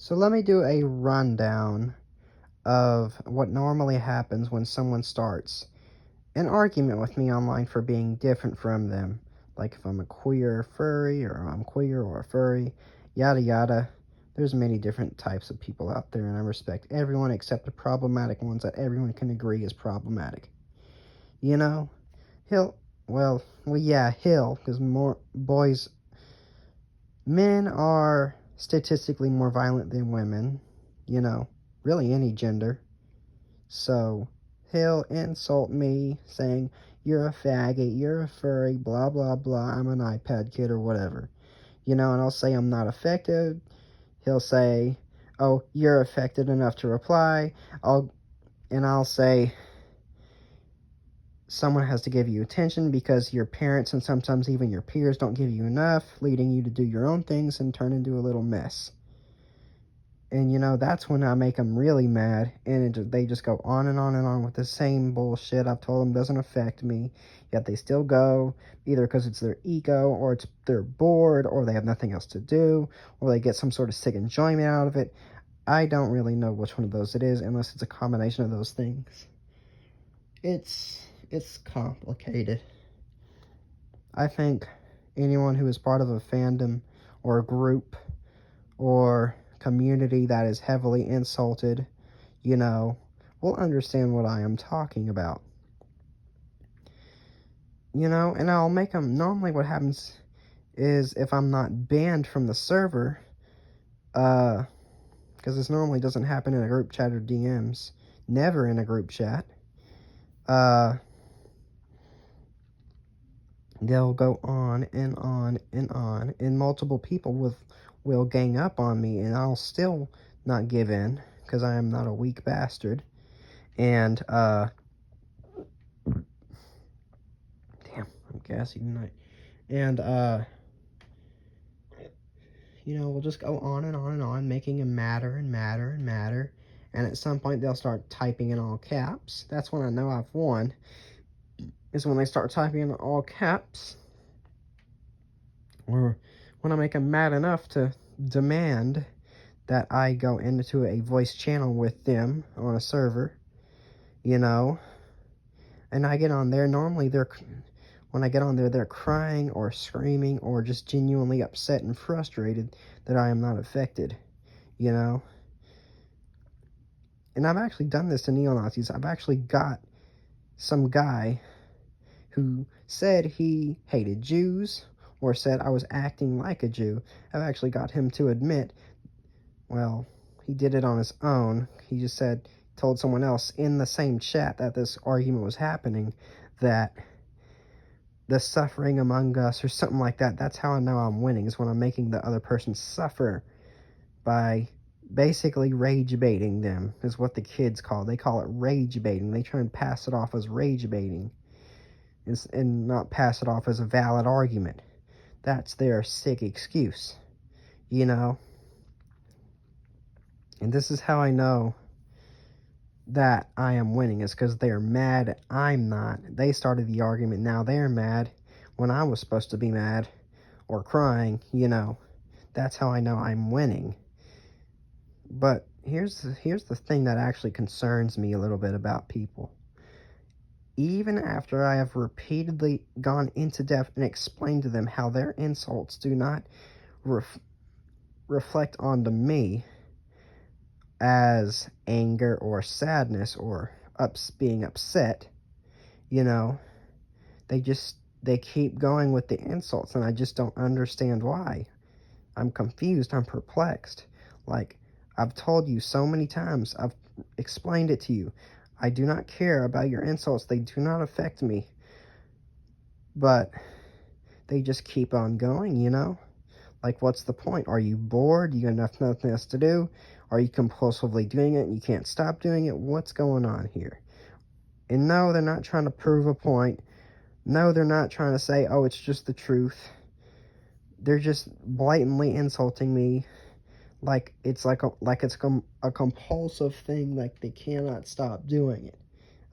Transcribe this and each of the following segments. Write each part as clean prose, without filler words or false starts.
So let me do a rundown of what normally happens when someone starts an argument with me online for being different from them. Like if I'm a queer furry, or I'm queer or a furry, yada yada. There's many different types of people out there, and I respect everyone except the problematic ones that everyone can agree is problematic. You know, he'll, yeah, he'll, because more boys, men are statistically more violent than women, you know, really any gender. So he'll insult me saying, "You're a faggot, you're a furry, blah, blah, blah, I'm an iPad kid," or whatever. And I'll say I'm not affected. He'll say, "Oh, you're affected enough to reply." I'll say, someone has to give you attention because your parents and sometimes even your peers don't give you enough, leading you to do your own things and turn into a little mess. And that's when I make them really mad, and they just go on and on and on with the same bullshit I've told them doesn't affect me, yet they still go, either because it's their ego, or they're bored, or they have nothing else to do, or they get some sort of sick enjoyment out of it. I don't really know which one of those it is, unless it's a combination of those things. It's complicated. I think anyone who is part of a fandom or a group or community that is heavily insulted, you know, will understand what I am talking about. And I'll make them. Normally, what happens is if I'm not banned from the server, because this normally doesn't happen in a group chat or DMs, never in a group chat, uh, they'll go on and on and on, and multiple people will gang up on me, and I'll still not give in because I am not a weak bastard. And damn, I'm gassy tonight. And we'll just go on and on and on, making it matter and matter and matter. And at some point, they'll start typing in all caps. That's when I know I've won, is when they start typing in all caps. Or when I make them mad enough to demand that I go into a voice channel with them on a server, and I get on there. Normally, when I get on there, they're crying or screaming or just genuinely upset and frustrated that I am not affected, you know? And I've actually done this to neo-Nazis. I've actually got some guy who said he hated Jews or said I was acting like a Jew. I've actually got him to admit, well, he did it on his own. He just told someone else in the same chat that this argument was happening, that the suffering among us or something like that. That's how I know I'm winning, is when I'm making the other person suffer by basically rage baiting them, is what the kids they call it rage baiting. They try and pass it off as rage baiting and not pass it off as a valid argument. That's their sick excuse, And this is how I know that I am winning, is because they're mad. I'm not. They started the argument. Now they're mad when I was supposed to be mad or crying. That's how I know I'm winning. But here's the thing that actually concerns me a little bit about people. Even after I have repeatedly gone into depth and explained to them how their insults do not reflect onto me as anger or sadness or being upset, they keep going with the insults, and I just don't understand why. I'm confused. I'm perplexed. Like, I've told you so many times. I've explained it to you. I do not care about your insults. They do not affect me. But they just keep on going, Like, what's the point? Are you bored? You got nothing else to do? Are you compulsively doing it and you can't stop doing it? What's going on here? And no, they're not trying to prove a point. No, they're not trying to say, oh, it's just the truth. They're just blatantly insulting me like it's a compulsive thing, like they cannot stop doing it.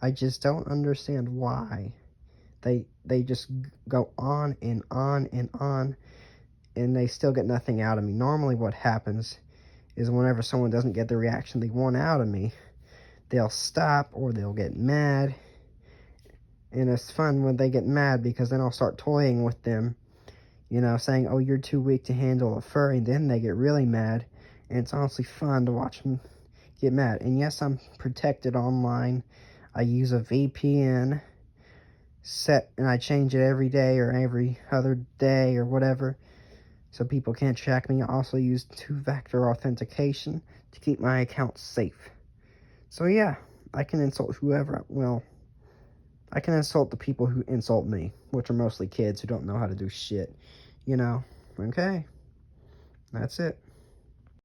I just don't understand why. They just go on and on and on, and they still get nothing out of me. Normally what happens is whenever someone doesn't get the reaction they want out of me, they'll stop or they'll get mad. And it's fun when they get mad because then I'll start toying with them, saying, oh, you're too weak to handle a furry, and then they get really mad. And it's honestly fun to watch them get mad. And yes, I'm protected online. I use a VPN and I change it every day or every other day or whatever, so people can't track me. I also use two-factor authentication to keep my account safe. So yeah, I can insult whoever. Well, I can insult the people who insult me, which are mostly kids who don't know how to do shit. Okay, that's it.